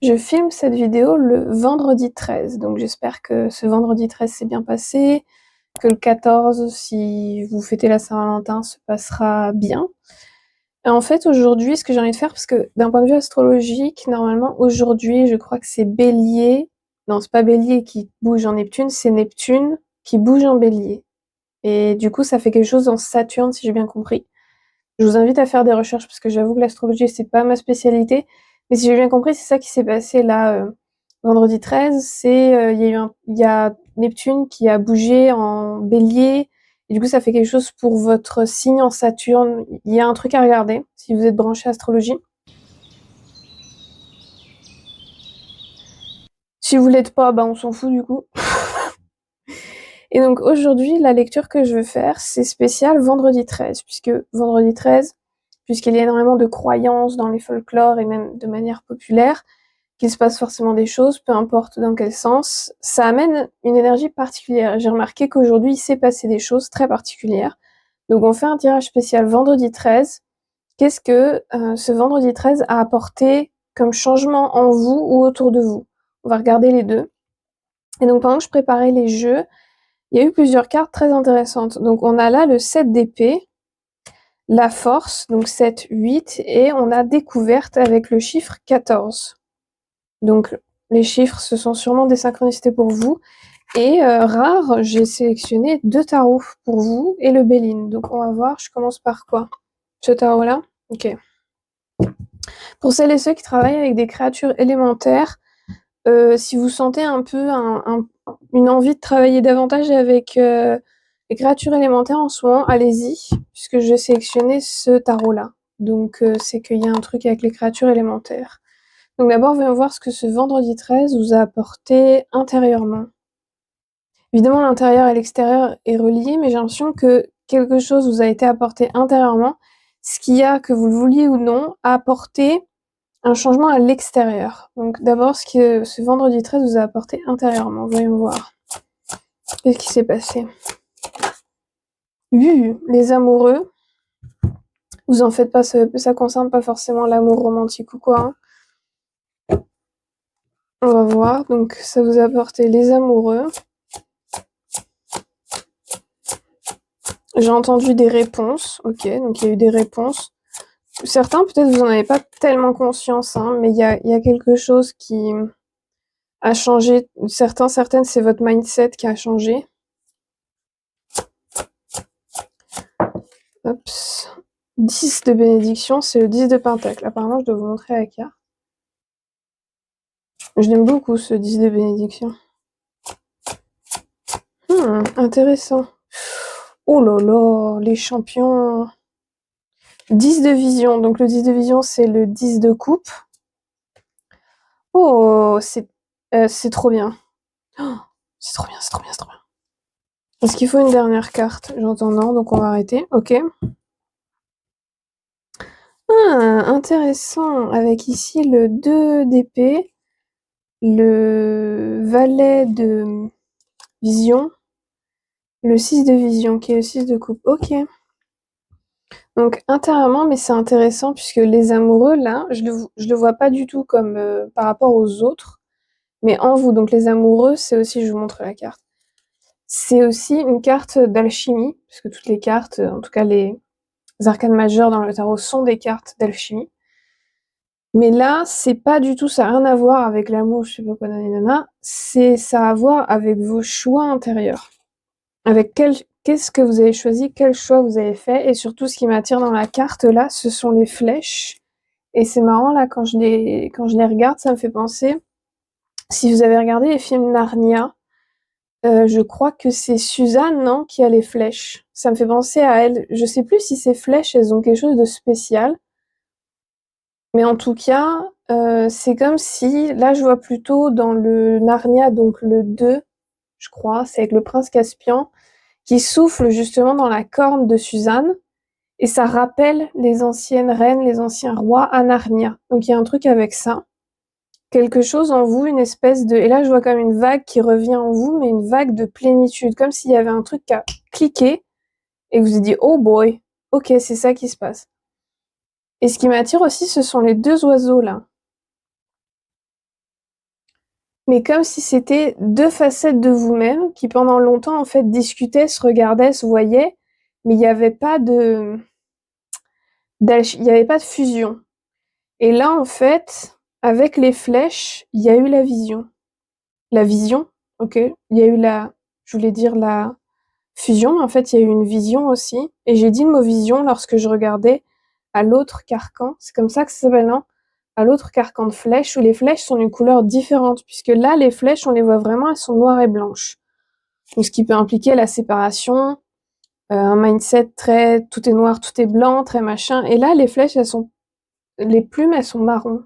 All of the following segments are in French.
Je filme cette vidéo le vendredi 13, donc j'espère que ce vendredi 13 s'est bien passé, que le 14, si vous fêtez la Saint-Valentin, se passera bien. Et en fait, aujourd'hui, ce que j'ai envie de faire, parce que d'un point de vue astrologique, normalement, aujourd'hui, je crois que c'est Bélier. Non, c'est pas Bélier qui bouge en Neptune, c'est Neptune qui bouge en Bélier. Et du coup, ça fait quelque chose en Saturne, si j'ai bien compris. Je vous invite à faire des recherches parce que j'avoue que l'astrologie, c'est pas ma spécialité. Mais si j'ai bien compris, c'est ça qui s'est passé là, vendredi 13. Il y a Neptune qui a bougé en Bélier. Et du coup, ça fait quelque chose pour votre signe en Saturne. Il y a un truc à regarder si vous êtes branché astrologie. Si vous l'êtes pas, bah on s'en fout du coup. Et donc aujourd'hui, la lecture que je veux faire, c'est spécial vendredi 13, puisque vendredi 13, puisqu'il y a énormément de croyances dans les folklores et même de manière populaire, qu'il se passe forcément des choses, peu importe dans quel sens, ça amène une énergie particulière. J'ai remarqué qu'aujourd'hui, il s'est passé des choses très particulières. Donc on fait un tirage spécial vendredi 13. Qu'est-ce que ce vendredi 13 a apporté comme changement en vous ou autour de vous? On va regarder les deux. Et donc pendant que je préparais les jeux, il y a eu plusieurs cartes très intéressantes. Donc on a là le 7 d'épée, la force, donc 7, 8, et on a découverte avec le chiffre 14. Donc les chiffres, ce sont sûrement des synchronicités pour vous. Et rare, j'ai sélectionné 2 tarots pour vous et le Béline. Donc on va voir, je commence par quoi? Ce tarot-là? Ok. Pour celles et ceux qui travaillent avec des créatures élémentaires, si vous sentez un peu une envie de travailler davantage avec les créatures élémentaires en ce moment, allez-y, puisque je vais sélectionner ce tarot-là. Donc c'est qu'il y a un truc avec les créatures élémentaires. Donc d'abord, voyons voir ce que ce vendredi 13 vous a apporté intérieurement. Évidemment, l'intérieur et l'extérieur est relié, mais j'ai l'impression que quelque chose vous a été apporté intérieurement, ce qui a, que vous le vouliez ou non, a apporté un changement à l'extérieur. Donc d'abord, ce que ce vendredi 13 vous a apporté intérieurement. Voyons voir. Qu'est-ce qui s'est passé? Les amoureux. Vous en faites pas, ça concerne pas forcément l'amour romantique ou quoi. Hein. On va voir. Donc ça vous a apporté les amoureux. J'ai entendu des réponses. Ok, donc il y a eu des réponses. Certains, peut-être vous en avez pas tellement conscience, hein, mais il y a quelque chose qui a changé. Certaines, c'est votre mindset qui a changé. Oups. 10 de bénédiction, c'est le 10 de pentacle. Apparemment, je dois vous montrer la carte. Je l'aime beaucoup, ce 10 de bénédiction. Intéressant. Oh là là, les champions. 10 de vision. Donc le 10 de vision, c'est le 10 de coupe. Oh, c'est trop bien. Oh, c'est trop bien, c'est trop bien, c'est trop bien. Est-ce qu'il faut une dernière carte? J'entends non, donc on va arrêter. Ok. Intéressant. Avec ici le 2 d'épée, le valet de vision, le 6 de vision, qui est le 6 de coupe. Ok. Donc intérieurement, mais c'est intéressant puisque les amoureux, là, je le vois pas du tout comme par rapport aux autres, mais en vous. Donc les amoureux, c'est aussi, je vous montre la carte. C'est aussi une carte d'alchimie, puisque toutes les cartes, en tout cas les arcanes majeures dans le tarot, sont des cartes d'alchimie. Mais là, c'est pas du tout, ça n'a rien à voir avec l'amour, je sais pas quoi, nanana, ça a à voir avec vos choix intérieurs. Avec qu'est-ce que vous avez choisi, quel choix vous avez fait, et surtout ce qui m'attire dans la carte là, ce sont les flèches. Et c'est marrant là, quand je les regarde, ça me fait penser, si vous avez regardé les films Narnia, je crois que c'est Suzanne, non, qui a les flèches. Ça me fait penser à elle. Je sais plus si ces flèches, elles ont quelque chose de spécial. Mais en tout cas, c'est comme si, là je vois plutôt dans le Narnia, donc le 2, je crois, c'est avec le prince Caspian, qui souffle justement dans la corne de Suzanne, et ça rappelle les anciennes reines, les anciens rois à Narnia. Donc il y a un truc avec ça. Quelque chose en vous, une espèce de... Et là je vois comme une vague qui revient en vous, mais une vague de plénitude, comme s'il y avait un truc qui a cliqué, et vous vous dit « Oh boy, ok, c'est ça qui se passe ». Et ce qui m'attire aussi, ce sont les 2 oiseaux là. mais comme si c'était deux facettes de vous-même qui pendant longtemps en fait discutaient, se regardaient, se voyaient, mais il n'y avait pas de fusion. Et là en fait, avec les flèches, il y a eu la vision. La vision, ok. Il y a eu je voulais dire la fusion, mais en fait il y a eu une vision aussi. Et j'ai dit le mot vision lorsque je regardais à l'autre carcan, c'est comme ça que ça s'appelle, non? À l'autre carcan de flèches, où les flèches sont d'une couleur différente, puisque là, les flèches, on les voit vraiment, elles sont noires et blanches. Donc, ce qui peut impliquer la séparation, un mindset très tout est noir, tout est blanc, très machin. Et là, les flèches, les plumes, elles sont marron.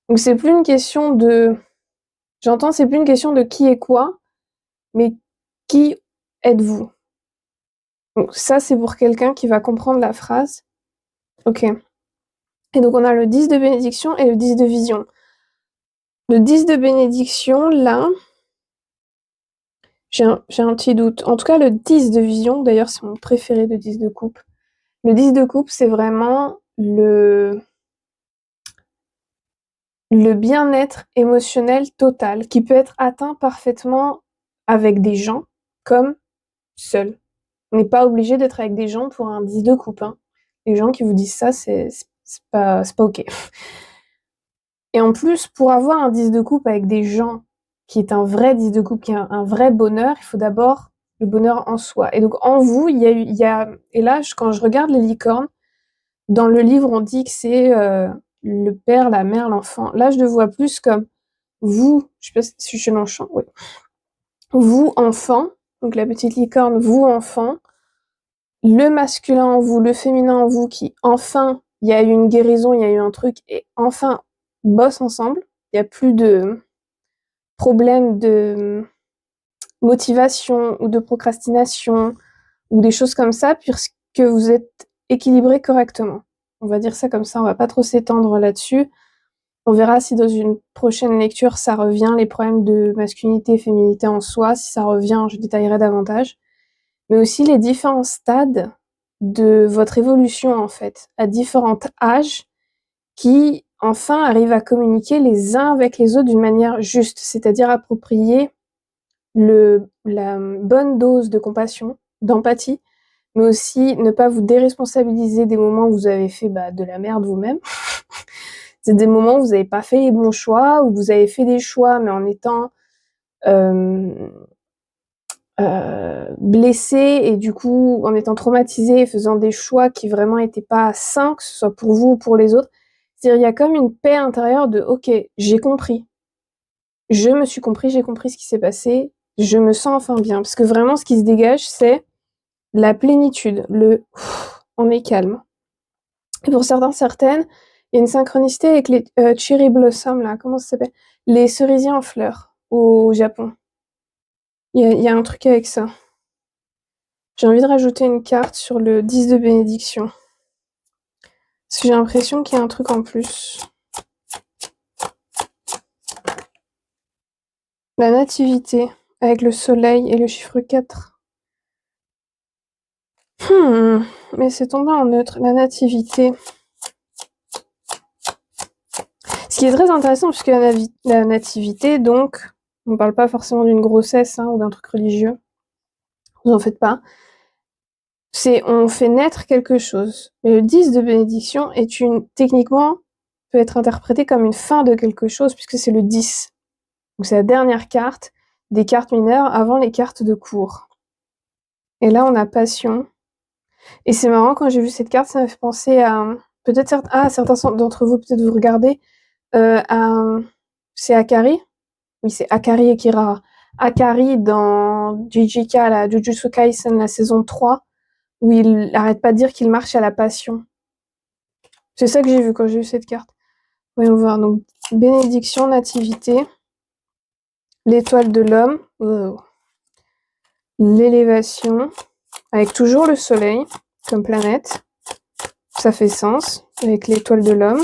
Donc, c'est plus une question de, c'est plus une question de qui est quoi, mais qui êtes-vous? Donc, ça, c'est pour quelqu'un qui va comprendre la phrase. Ok. Et donc, on a le 10 de bénédiction et le 10 de vision. Le 10 de bénédiction, là, j'ai un petit doute. En tout cas, le 10 de vision, d'ailleurs, c'est mon préféré de 10 de coupe. Le 10 de coupe, c'est vraiment le bien-être émotionnel total qui peut être atteint parfaitement avec des gens comme seul. On n'est pas obligé d'être avec des gens pour un 10 de coupe. Hein. Les gens qui vous disent ça, c'est pas ok. Et en plus, pour avoir un 10 de coupe avec des gens qui est un vrai 10 de coupe, qui est un vrai bonheur, il faut d'abord le bonheur en soi. Et donc en vous, il y a et là, quand je regarde les licornes, dans le livre, on dit que c'est le père, la mère, l'enfant. Là, je le vois plus comme vous, je sais pas si je suis dans le champ, oui. Vous, enfant, donc la petite licorne, vous, enfant, le masculin en vous, le féminin en vous, qui enfin, il y a eu une guérison, il y a eu un truc, et enfin, bossent ensemble. Il n'y a plus de problème de motivation ou de procrastination ou des choses comme ça, puisque vous êtes équilibré correctement. On va dire ça comme ça, on va pas trop s'étendre là-dessus. On verra si dans une prochaine lecture ça revient, les problèmes de masculinité et féminité en soi. Si ça revient, je détaillerai davantage. Mais aussi les différents stades de votre évolution, en fait, à différents âges, qui, enfin, arrivent à communiquer les uns avec les autres d'une manière juste, c'est-à-dire approprier la bonne dose de compassion, d'empathie, mais aussi ne pas vous déresponsabiliser des moments où vous avez fait de la merde vous-même. C'est des moments où vous n'avez pas fait les bons choix, où vous avez fait des choix, mais en étant blessé et du coup en étant traumatisé et faisant des choix qui vraiment étaient pas sains, que ce soit pour vous ou pour les autres. C'est-à-dire il y a comme une paix intérieure de ok, j'ai compris. Je me suis compris, j'ai compris ce qui s'est passé, je me sens enfin bien. Parce que vraiment ce qui se dégage, c'est la plénitude, on est calme. Et pour certaines, il y a une synchronicité avec les cherry blossom là, comment ça s'appelle? Les cerisiers en fleurs au Japon. Il y a un truc avec ça. J'ai envie de rajouter une carte sur le 10 de bénédiction. Parce que j'ai l'impression qu'il y a un truc en plus. La nativité, avec le soleil et le chiffre 4. Mais c'est tombé en neutre, la nativité. Ce qui est très intéressant, puisque la nativité, donc, on ne parle pas forcément d'une grossesse ou d'un truc religieux. Vous en faites pas. On fait naître quelque chose. Mais le 10 de bénédiction techniquement, peut être interprété comme une fin de quelque chose, puisque c'est le 10. Donc c'est la dernière carte des cartes mineures avant les cartes de cours. Et là, on a passion. Et c'est marrant, quand j'ai vu cette carte, ça m'a fait penser à... Peut-être certains d'entre vous, peut-être vous regardez, c'est Akari? Oui, c'est Akari et Kirara. Akari dans JJK, la Jujutsu Kaisen, la saison 3, où il arrête pas de dire qu'il marche à la passion. C'est ça que j'ai vu quand j'ai vu cette carte. Voyons voir. Donc, bénédiction, nativité, l'étoile de l'homme, l'élévation, avec toujours le soleil comme planète. Ça fait sens avec l'étoile de l'homme.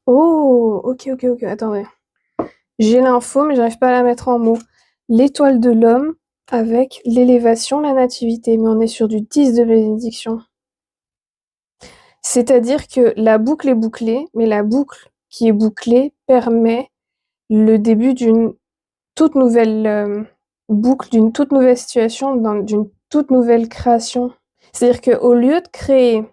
Oh, ok, attendez. J'ai l'info, mais j'arrive pas à la mettre en mots. L'étoile de l'homme avec l'élévation, la nativité. Mais on est sur du 10 de bénédiction. C'est-à-dire que la boucle est bouclée, mais la boucle qui est bouclée permet le début d'une toute nouvelle boucle, d'une toute nouvelle situation, d'une toute nouvelle création. C'est-à-dire qu'au lieu de créer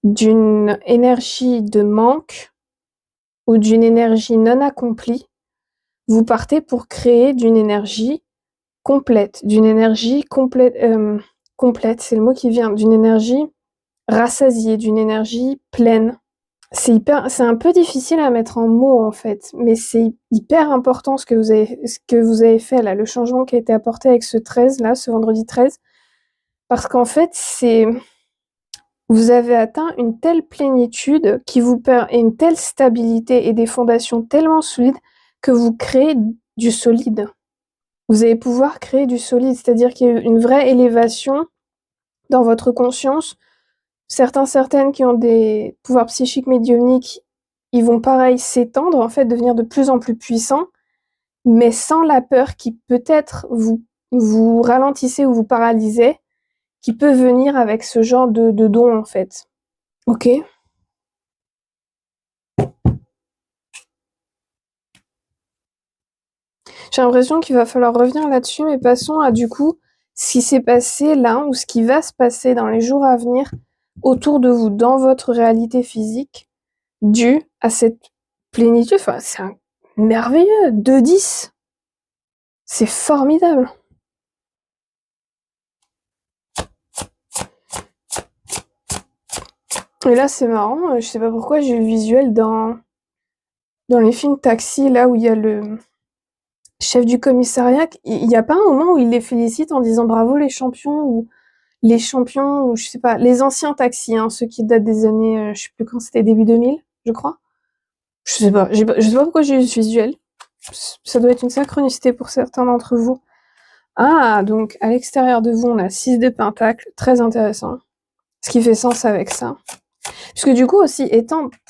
d'une énergie de manque ou d'une énergie non accomplie, vous partez pour créer d'une énergie complète, complète, c'est le mot qui vient, d'une énergie rassasiée, d'une énergie pleine. C'est un peu difficile à mettre en mots en fait, mais c'est hyper important ce que vous avez fait là, le changement qui a été apporté avec ce 13 là, ce vendredi 13, parce qu'en fait vous avez atteint une telle plénitude et une telle stabilité et des fondations tellement solides que vous créez du solide. Vous allez pouvoir créer du solide, c'est-à-dire qu'il y a eu une vraie élévation dans votre conscience. Certaines qui ont des pouvoirs psychiques médiumniques, ils vont pareil s'étendre, en fait, devenir de plus en plus puissants, mais sans la peur qui peut-être vous ralentissait ou vous paralysait, qui peut venir avec ce genre de don, en fait. Ok. J'ai l'impression qu'il va falloir revenir là-dessus, mais passons à du coup ce qui s'est passé là ou ce qui va se passer dans les jours à venir autour de vous, dans votre réalité physique, dû à cette plénitude. Enfin, c'est merveilleux, 2-10. C'est formidable. Et là, c'est marrant, je sais pas pourquoi j'ai eu le visuel dans les films Taxi, là où il y a le chef du commissariat. Il n'y a pas un moment où il les félicite en disant bravo les champions ou je sais pas, les anciens taxis, hein, ceux qui datent des années, je sais plus quand c'était, début 2000, je crois. Je sais pas, je sais pas pourquoi j'ai eu ce visuel. Ça doit être une synchronicité pour certains d'entre vous. Ah, donc à l'extérieur de vous, on a 6 de pentacle, très intéressant. Ce qui fait sens avec ça. Puisque du coup aussi,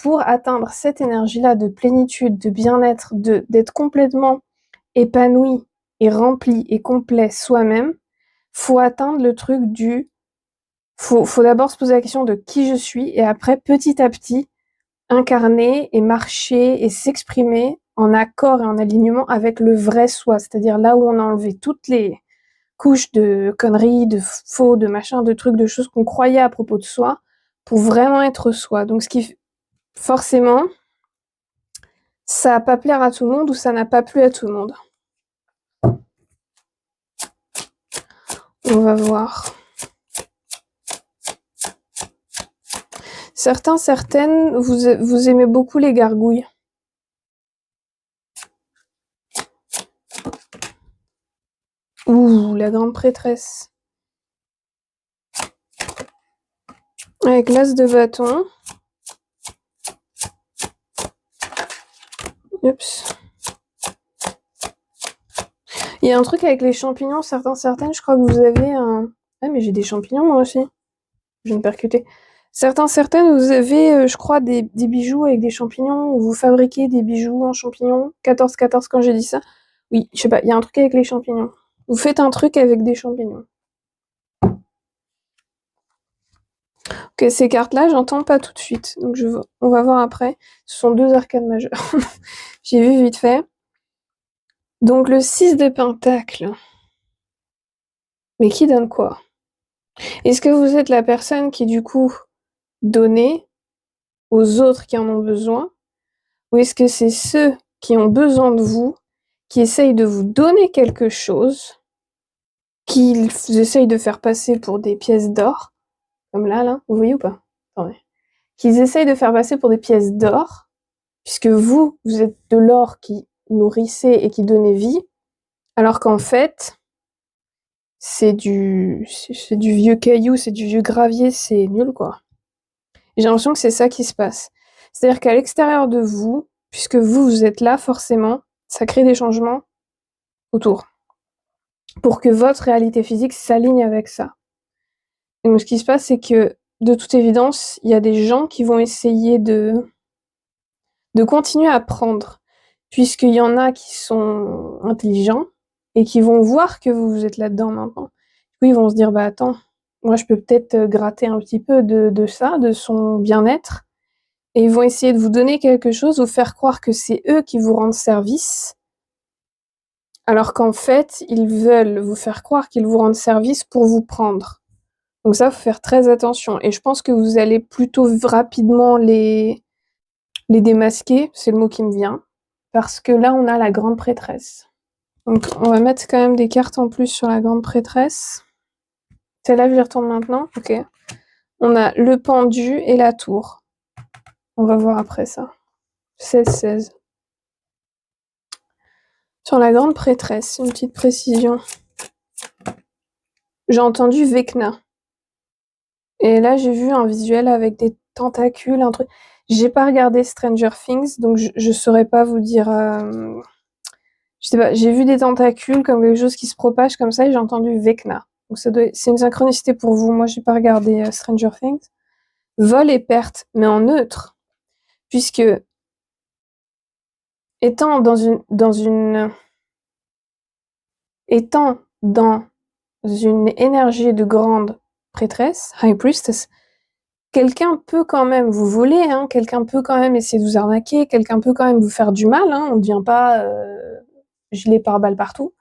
pour atteindre cette énergie-là de plénitude, de bien-être, d'être complètement épanoui et rempli et complet soi-même, faut atteindre le truc faut d'abord se poser la question de qui je suis et après, petit à petit, incarner et marcher et s'exprimer en accord et en alignement avec le vrai soi, c'est-à-dire là où on a enlevé toutes les couches de conneries, de faux, de machins, de trucs, de choses qu'on croyait à propos de soi, pour vraiment être soi. Donc forcément, ça va pas plaire à tout le monde ou ça n'a pas plu à tout le monde. On va voir. Certaines, vous aimez beaucoup les gargouilles. Ouh, la grande prêtresse. Avec l'as de bâton. Oups. Il y a un truc avec les champignons, certaines, je crois que vous avez un... Ah, mais j'ai des champignons, moi aussi. Je viens de percuter. Certaines, vous avez, je crois, des bijoux avec des champignons, ou vous fabriquez des bijoux en champignons. 14-14 quand j'ai dit ça. Oui, je sais pas, il y a un truc avec les champignons. Vous faites un truc avec des champignons. Ok, ces cartes-là, j'entends pas tout de suite. Donc on va voir après. Ce sont 2 arcanes majeures. J'ai vu vite fait. Donc le 6 de pentacle. Mais qui donne quoi? Est-ce que vous êtes la personne qui, du coup, donnait aux autres qui en ont besoin? Ou est-ce que c'est ceux qui ont besoin de vous, qui essayent de vous donner quelque chose, qu'ils essayent de faire passer pour des pièces d'or, comme là, vous voyez ou pas? Attendez. Qu'ils essayent de faire passer pour des pièces d'or, puisque vous êtes de l'or qui nourrissait et qui donnait vie, alors qu'en fait, c'est du vieux caillou, c'est du vieux gravier, c'est nul, quoi. J'ai l'impression que c'est ça qui se passe. C'est-à-dire qu'à l'extérieur de vous, puisque vous êtes là, forcément, ça crée des changements autour. Pour que votre réalité physique s'aligne avec ça. Et donc, ce qui se passe, c'est que, de toute évidence, il y a des gens qui vont essayer de continuer à apprendre, puisqu'il y en a qui sont intelligents et qui vont voir que vous êtes là-dedans maintenant. Du coup, ils vont se dire, bah attends, moi je peux peut-être gratter un petit peu de ça, de son bien-être. Et ils vont essayer de vous donner quelque chose, vous faire croire que c'est eux qui vous rendent service, alors qu'en fait, ils veulent vous faire croire qu'ils vous rendent service pour vous prendre. Donc ça, faut faire très attention. Et je pense que vous allez plutôt rapidement les démasquer, c'est le mot qui me vient, parce que là, on a la grande prêtresse. Donc, on va mettre quand même des cartes en plus sur la grande prêtresse. Celle-là, je les retourne maintenant. Ok. On a le pendu et la tour. On va voir après ça. 16-16. Sur la grande prêtresse, une petite précision. J'ai entendu Vecna. Et là, j'ai vu un visuel avec des tentacules, un truc. J'ai pas regardé Stranger Things, donc je saurais pas vous dire. Je sais pas, j'ai vu des tentacules comme quelque chose qui se propage comme ça et j'ai entendu Vecna. Donc c'est une synchronicité pour vous. Moi, j'ai pas regardé Stranger Things. Vol et perte, mais en neutre. Puisque étant dans une énergie de grande prêtresse, High Priestess, quelqu'un peut quand même vous voler, hein, quelqu'un peut quand même essayer de vous arnaquer, quelqu'un peut quand même vous faire du mal, hein, on ne devient pas gilet pare-balles partout.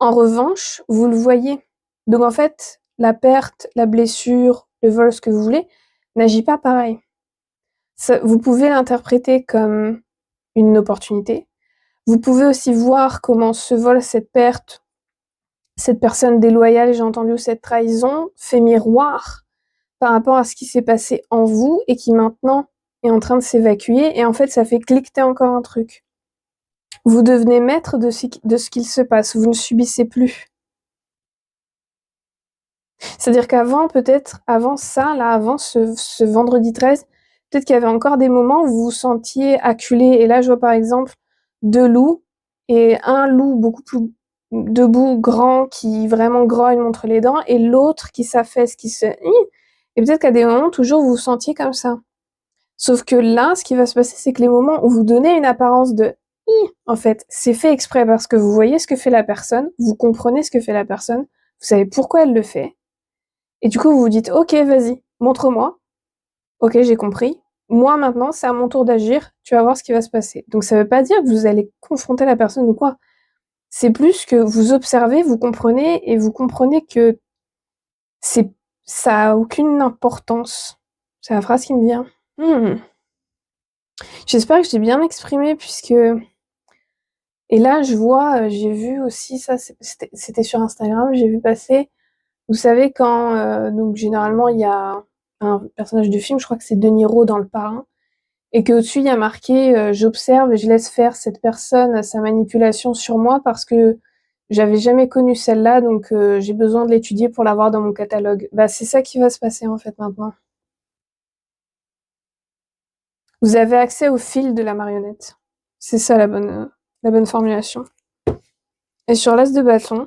En revanche, vous le voyez. Donc en fait, la perte, la blessure, le vol, ce que vous voulez, n'agit pas pareil. Ça, vous pouvez l'interpréter comme une opportunité. Vous pouvez aussi voir comment ce vol, cette perte, cette personne déloyale, j'ai entendu, cette trahison, fait miroir par rapport à ce qui s'est passé en vous et qui maintenant est en train de s'évacuer. Et en fait, ça fait cliqueter encore un truc. Vous devenez maître de ce qu'il se passe. Vous ne subissez plus. C'est-à-dire qu'avant, peut-être, avant ça, là, avant ce vendredi 13, peut-être qu'il y avait encore des moments où vous vous sentiez acculé. Et là, je vois par exemple 2 loups et un loup beaucoup plus debout, grand, qui vraiment grogne, montre les dents, et l'autre qui s'affaisse, qui se... Et peut-être qu'à des moments, toujours, vous vous sentiez comme ça. Sauf que là, ce qui va se passer, c'est que les moments où vous donnez une apparence de en fait, c'est fait exprès parce que vous voyez ce que fait la personne, vous comprenez ce que fait la personne, vous savez pourquoi elle le fait, et du coup, vous vous dites, ok, vas-y, montre-moi. Ok, j'ai compris. Moi, maintenant, c'est à mon tour d'agir. Tu vas voir ce qui va se passer. Donc, ça veut pas dire que vous allez confronter la personne ou quoi. C'est plus que vous observez, vous comprenez, et vous comprenez que ça a aucune importance. C'est la phrase qui me vient. J'espère que je l'ai bien exprimé, puisque... Et là, je vois, j'ai vu aussi, ça, c'était sur Instagram, j'ai vu passer, vous savez, quand, donc généralement, il y a un personnage du film, je crois que c'est De Niro dans Le Parrain, et qu'au-dessus, il y a marqué j'observe et je laisse faire cette personne, sa manipulation sur moi, parce que j'avais jamais connu celle-là, donc j'ai besoin de l'étudier pour l'avoir dans mon catalogue. Bah, c'est ça qui va se passer, en fait, maintenant. Vous avez accès au fil de la marionnette. C'est ça la bonne formulation. Et sur l'as de bâton,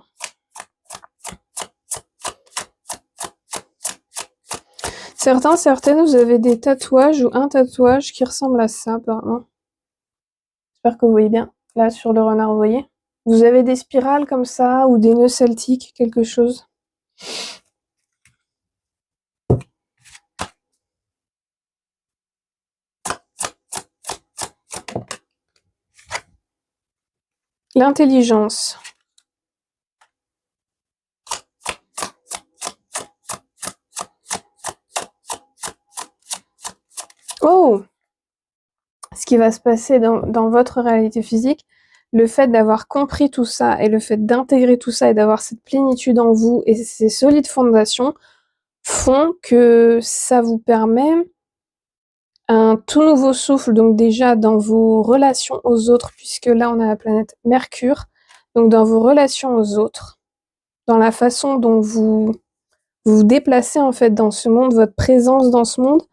certaines, vous avez des tatouages ou un tatouage qui ressemble à ça, apparemment. J'espère que vous voyez bien. Là, sur le renard, vous voyez. Vous avez des spirales comme ça, ou des nœuds celtiques, quelque chose. L'intelligence. Oh! Ce qui va se passer dans votre réalité physique, le fait d'avoir compris tout ça, et le fait d'intégrer tout ça, et d'avoir cette plénitude en vous, et ces solides fondations, font que ça vous permet un tout nouveau souffle, donc déjà dans vos relations aux autres, puisque là on a la planète Mercure, donc dans vos relations aux autres, dans la façon dont vous vous déplacez en fait dans ce monde, votre présence dans ce monde,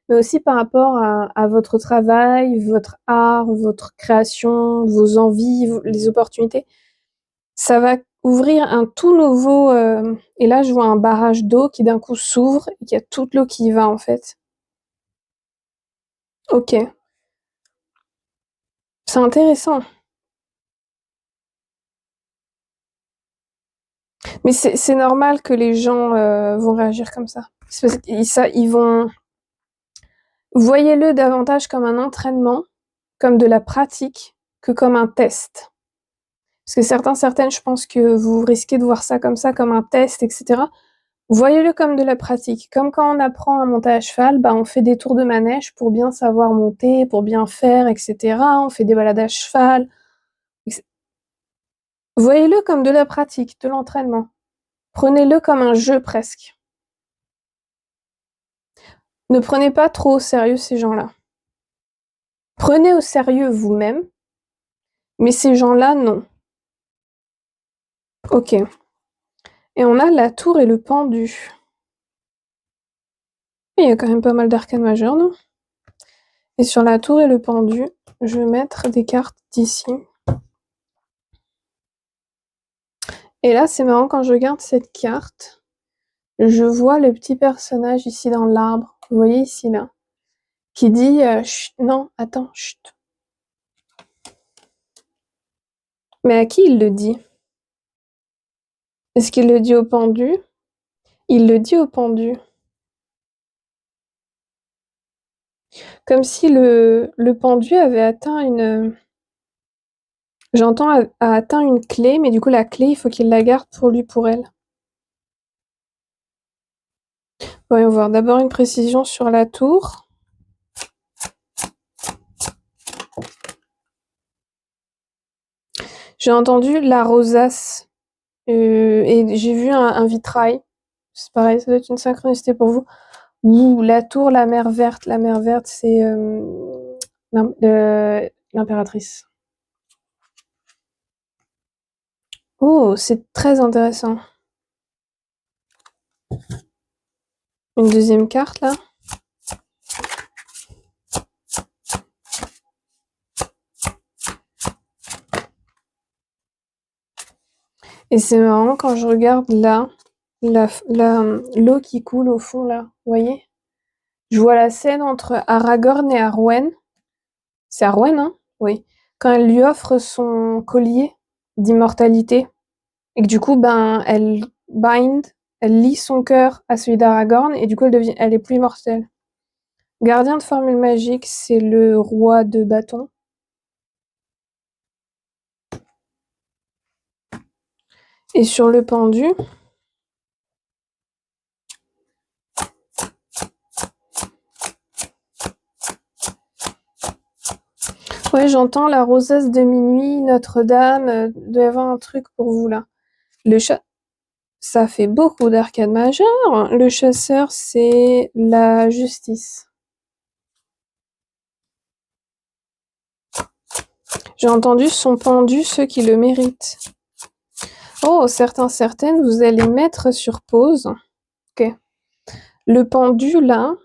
mais aussi par rapport à votre travail, votre art, votre création, vos envies, les opportunités. Ça va ouvrir un tout nouveau... et là, je vois un barrage d'eau qui d'un coup s'ouvre et qu'il y a toute l'eau qui y va en fait. Ok, c'est intéressant. Mais c'est normal que les gens vont réagir comme ça. C'est parce ils vont... Voyez-le davantage comme un entraînement, comme de la pratique, que comme un test. Parce que certaines, je pense que vous risquez de voir ça, comme un test, etc. Voyez-le comme de la pratique. Comme quand on apprend à monter à cheval, bah, on fait des tours de manège pour bien savoir monter, pour bien faire, etc. On fait des balades à cheval. Voyez-le comme de la pratique, de l'entraînement. Prenez-le comme un jeu presque. Ne prenez pas trop au sérieux ces gens-là. Prenez au sérieux vous-même, mais ces gens-là, non. Ok. Et on a la tour et le pendu. Il y a quand même pas mal d'arcades majeures, non? Et sur la tour et le pendu, je vais mettre des cartes d'ici. Et là, c'est marrant, quand je regarde cette carte, je vois le petit personnage ici dans l'arbre. Vous voyez ici, là, qui dit chut, non, attends, chut. Mais à qui il le dit? Est-ce qu'il le dit au pendu? Il le dit au pendu. Comme si le pendu avait atteint une... J'entends a atteint une clé, mais du coup la clé, il faut qu'il la garde pour lui, pour elle. Voyons voir. D'abord une précision sur la tour. J'ai entendu la rosace et j'ai vu un vitrail. C'est pareil, ça doit être une synchronicité pour vous. Ouh, la tour, la mer verte. La mer verte, c'est l'impératrice. Oh, c'est très intéressant. Une deuxième carte, là. Et c'est marrant, quand je regarde là, l'eau qui coule au fond, là, vous voyez? Je vois la scène entre Aragorn et Arwen. C'est Arwen, hein? Oui. Quand elle lui offre son collier d'immortalité, et que du coup, ben, elle lie son cœur à celui d'Aragorn, et du coup, elle est plus immortelle. Gardien de formule magique, c'est le roi de bâton. Et sur le pendu, ouais, j'entends la rosace de minuit, Notre-Dame, doit y avoir un truc pour vous là. Le chat, ça fait beaucoup d'arcades majeures. Le chasseur, c'est la justice. J'ai entendu son pendu, ceux qui le méritent. Oh, certaines, vous allez mettre sur pause. Ok. Le pendu, là,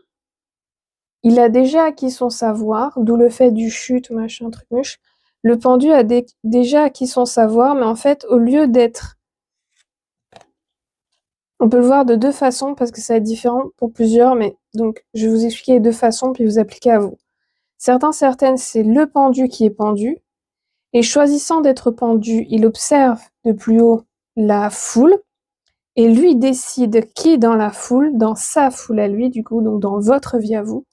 il a déjà acquis son savoir, d'où le fait du chute, machin, truc muche. Le pendu a déjà acquis son savoir, mais en fait, au lieu d'être... On peut le voir de deux façons, parce que ça va être différent pour plusieurs, mais donc, je vais vous expliquer les deux façons, puis vous appliquer à vous. Certaines, c'est le pendu qui est pendu, et choisissant d'être pendu, il observe de plus haut la foule, et lui décide qui dans la foule, dans sa foule à lui, du coup, donc dans votre vie à vous,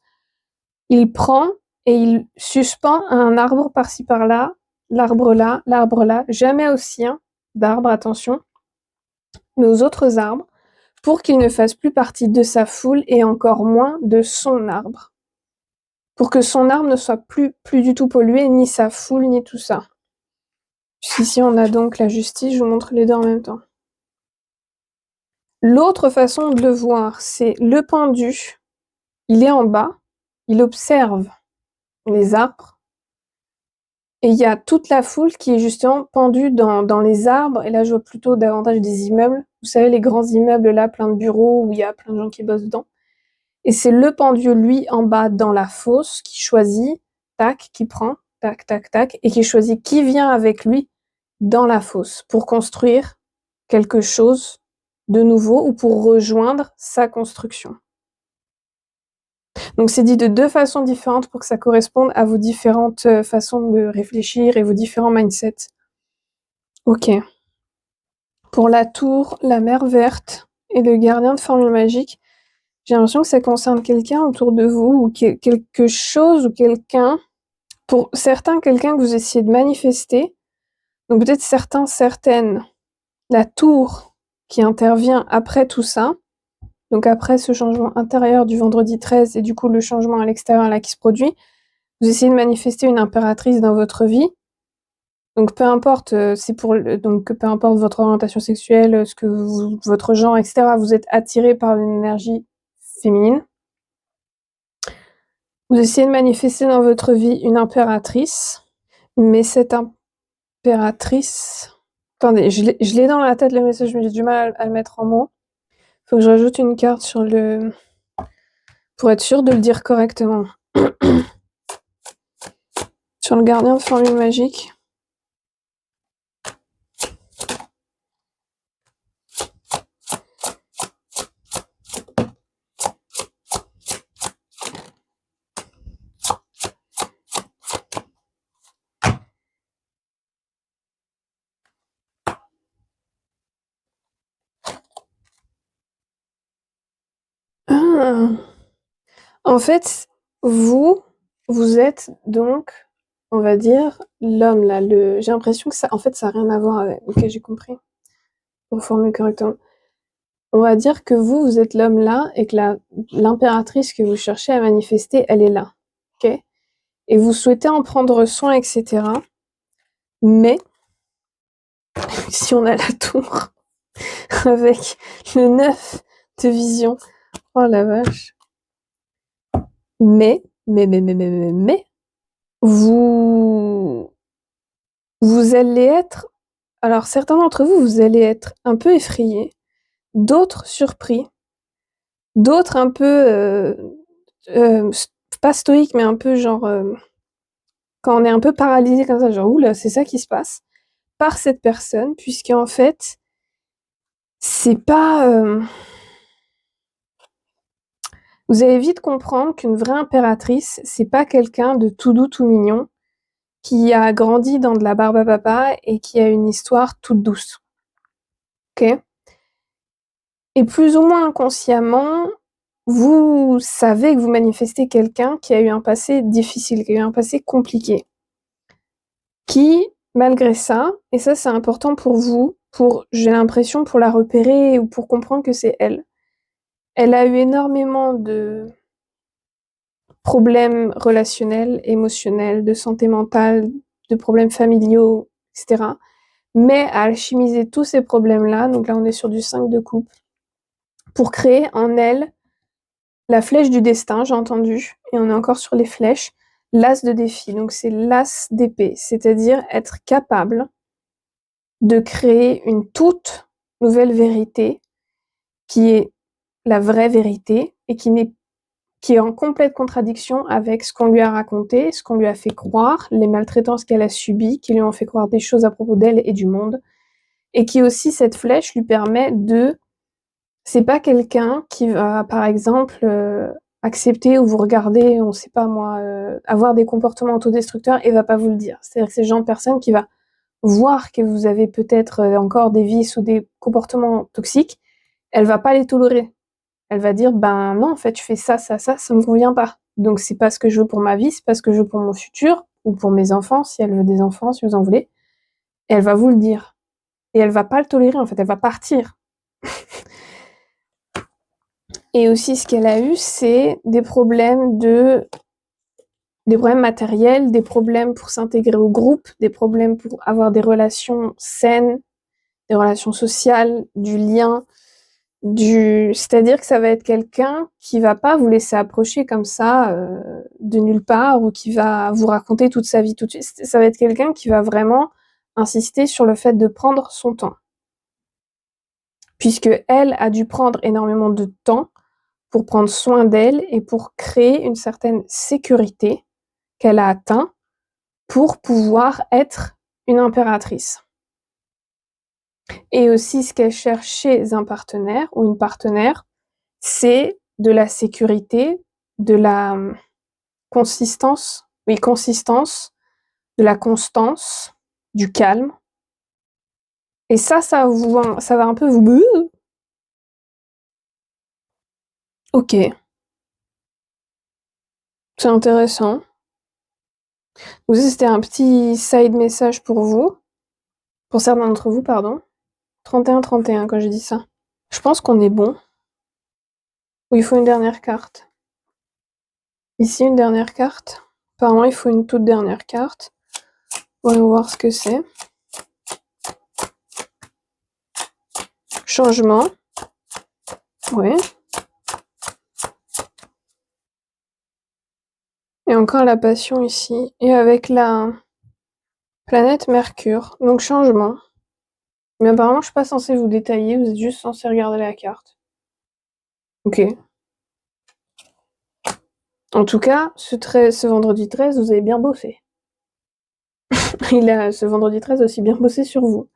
il prend et il suspend un arbre par-ci par-là, l'arbre là, jamais au sien d'arbre, attention, mais aux autres arbres, pour qu'il ne fasse plus partie de sa foule et encore moins de son arbre. Pour que son arbre ne soit plus du tout pollué, ni sa foule, ni tout ça. Ici, on a donc la justice, je vous montre les deux en même temps. L'autre façon de le voir, c'est le pendu. Il est en bas, il observe les arbres, et il y a toute la foule qui est justement pendue dans les arbres, et là je vois plutôt davantage des immeubles. Vous savez, les grands immeubles là, plein de bureaux, où il y a plein de gens qui bossent dedans. Et c'est le pendu, lui, en bas, dans la fosse, qui choisit, tac, qui prend, tac, tac, tac, et qui choisit qui vient avec lui dans la fosse pour construire quelque chose de nouveau ou pour rejoindre sa construction. Donc c'est dit de deux façons différentes pour que ça corresponde à vos différentes façons de réfléchir et vos différents mindsets. Ok. Pour la tour, la mer verte et le gardien de formule magique, j'ai l'impression que ça concerne quelqu'un autour de vous ou quelque chose ou quelqu'un. Pour certains, quelqu'un que vous essayez de manifester. Donc peut-être certains, certaines. La tour qui intervient après tout ça. Donc après ce changement intérieur du vendredi 13 et du coup le changement à l'extérieur là qui se produit. Vous essayez de manifester une impératrice dans votre vie. Donc peu importe, donc peu importe votre orientation sexuelle, votre genre, etc. Vous êtes attiré par une énergie féminine. Vous essayez de manifester dans votre vie une impératrice, mais cette impératrice. Attendez, je l'ai dans la tête le message, mais j'ai du mal à le mettre en mots. Faut que je rajoute une carte pour être sûr de le dire correctement. Sur le gardien de formule magique. Ah. En fait, vous êtes donc, on va dire, l'homme là. J'ai l'impression que ça n'a rien à voir avec. Ok, j'ai compris. Pour formuler correctement. On va dire que vous êtes l'homme là et que l'impératrice que vous cherchez à manifester, elle est là. Ok? Et vous souhaitez en prendre soin, etc. Mais, si on a la tour avec le 9 de vision, oh la vache. Mais, vous allez être, alors certains d'entre vous, vous allez être un peu effrayés, d'autres surpris, d'autres un peu, pas stoïques, mais un peu genre, quand on est un peu paralysé comme ça, genre, oula, c'est ça qui se passe, par cette personne, puisqu'en fait, c'est pas... Vous allez vite comprendre qu'une vraie impératrice, c'est pas quelqu'un de tout doux, tout mignon, qui a grandi dans de la barbe à papa et qui a une histoire toute douce. Ok? Et plus ou moins inconsciemment, vous savez que vous manifestez quelqu'un qui a eu un passé difficile, qui a eu un passé compliqué. Qui, malgré ça, et ça c'est important pour vous, j'ai l'impression, pour la repérer ou pour comprendre que c'est elle. Elle a eu énormément de problèmes relationnels, émotionnels, de santé mentale, de problèmes familiaux, etc. Mais à alchimiser tous ces problèmes-là, donc là on est sur du 5 de coupe, pour créer en elle la flèche du destin, j'ai entendu, et on est encore sur les flèches, l'as de défi, donc c'est l'as d'épée, c'est-à-dire être capable de créer une toute nouvelle vérité qui est la vraie vérité et qui est en complète contradiction avec ce qu'on lui a raconté, ce qu'on lui a fait croire, les maltraitances qu'elle a subies, qui lui ont fait croire des choses à propos d'elle et du monde, et qui aussi, cette flèche lui permet de... C'est pas quelqu'un qui va, par exemple, accepter ou vous regarder, on sait pas moi, avoir des comportements autodestructeurs et va pas vous le dire. C'est-à-dire que c'est le genre de personne qui va voir que vous avez peut-être encore des vices ou des comportements toxiques, elle va pas les tolérer. Elle va dire, ben non, en fait, tu fais ça, ça, ça me convient pas. Donc c'est pas ce que je veux pour ma vie, c'est pas ce que je veux pour mon futur, ou pour mes enfants, si elle veut des enfants, si vous en voulez. Et elle va vous le dire. Et elle va pas le tolérer, en fait, elle va partir. Et aussi, ce qu'elle a eu, c'est des problèmes matériels, des problèmes pour s'intégrer au groupe, des problèmes pour avoir des relations saines, des relations sociales, du lien, c'est-à-dire que ça va être quelqu'un qui va pas vous laisser approcher comme ça de nulle part ou qui va vous raconter toute sa vie tout de suite. Ça va être quelqu'un qui va vraiment insister sur le fait de prendre son temps. Puisque elle a dû prendre énormément de temps pour prendre soin d'elle et pour créer une certaine sécurité qu'elle a atteint pour pouvoir être une impératrice. Et aussi, ce qu'elle cherche chez un partenaire ou une partenaire, c'est de la sécurité, de la consistance, de la constance, du calme Et ça va un peu vous... Ok, c'est intéressant. Donc ça, c'était un petit side message pour vous. Pour certains d'entre vous, pardon. 31-31 quand j'ai dit ça. Je pense qu'on est bon. Ou il faut une dernière carte. Ici, une dernière carte. Apparemment, il faut une toute dernière carte. Voyons voir ce que c'est. Changement. Oui. Et encore la passion ici. Et avec la planète Mercure. Donc changement. Mais apparemment, je suis pas censée vous détailler. Vous êtes juste censé regarder la carte. Ok. En tout cas, ce vendredi 13, vous avez bien bossé. Il a, ce vendredi 13, aussi bien bossé sur vous.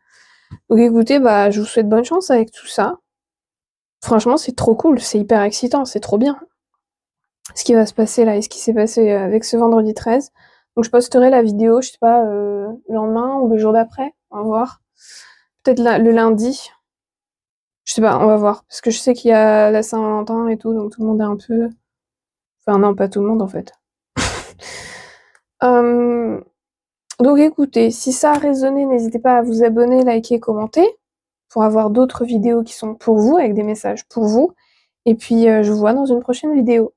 Donc écoutez, bah, je vous souhaite bonne chance avec tout ça. Franchement, c'est trop cool, c'est hyper excitant, c'est trop bien. Ce qui va se passer là et ce qui s'est passé avec ce vendredi 13. Donc je posterai la vidéo, je sais pas, le lendemain ou le jour d'après, on va voir. Peut-être le lundi. Je sais pas, on va voir. Parce que je sais qu'il y a la Saint-Valentin et tout, donc tout le monde est un peu... Enfin non, pas tout le monde en fait. Donc écoutez, si ça a résonné, n'hésitez pas à vous abonner, liker, commenter pour avoir d'autres vidéos qui sont pour vous, avec des messages pour vous. Et puis je vous vois dans une prochaine vidéo.